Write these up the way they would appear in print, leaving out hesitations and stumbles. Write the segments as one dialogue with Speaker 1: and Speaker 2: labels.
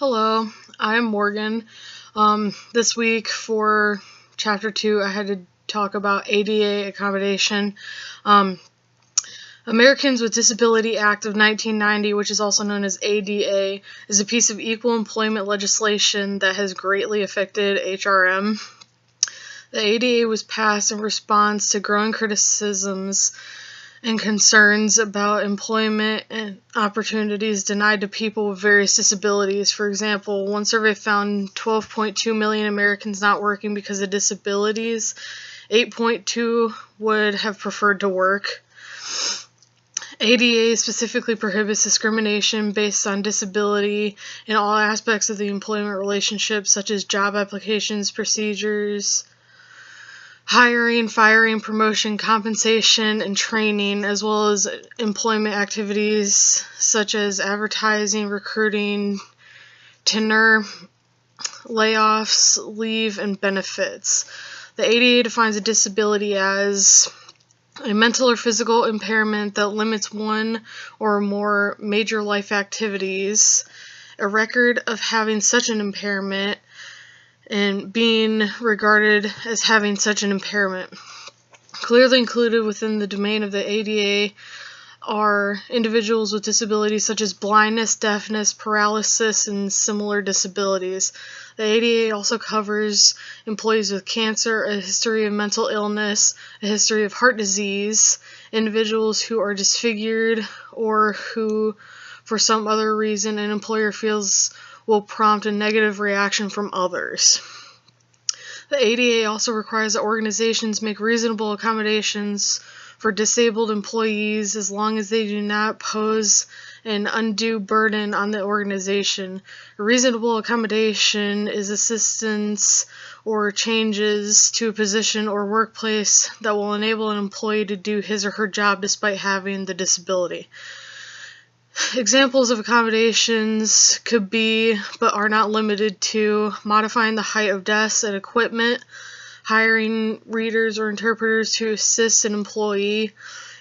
Speaker 1: Hello, I'm Morgan. This week for Chapter 2, I had to talk about ADA accommodation. Americans with Disability Act of 1990, which is also known as ADA, is a piece of equal employment legislation that has greatly affected HRM. The ADA was passed in response to growing criticisms and concerns about employment and opportunities denied to people with various disabilities. For example, one survey found 12.2 million Americans not working because of disabilities. 8.2 would have preferred to work. ADA specifically prohibits discrimination based on disability in all aspects of the employment relationship, such as job applications, procedures, hiring, firing, promotion, compensation, and training, as well as employment activities such as advertising, recruiting, tenure, layoffs, leave, and benefits. The ADA defines a disability as a mental or physical impairment that limits one or more major life activities, a record of having such an impairment, and being regarded as having such an impairment. Clearly included within the domain of the ADA are individuals with disabilities such as blindness, deafness, paralysis, and similar disabilities. The ADA also covers employees with cancer, a history of mental illness, a history of heart disease, individuals who are disfigured, or who, for some other reason, an employer feels will prompt a negative reaction from others. The ADA also requires that organizations make reasonable accommodations for disabled employees as long as they do not pose an undue burden on the organization. A reasonable accommodation is assistance or changes to a position or workplace that will enable an employee to do his or her job despite having the disability. Examples of accommodations could be, but are not limited to, modifying the height of desks and equipment, hiring readers or interpreters to assist an employee,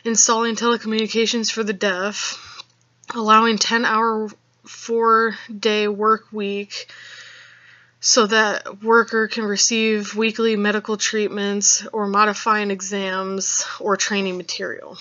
Speaker 1: installing telecommunications for the deaf, allowing 10-hour 4-day work week so that worker can receive weekly medical treatments, or modifying exams or training material.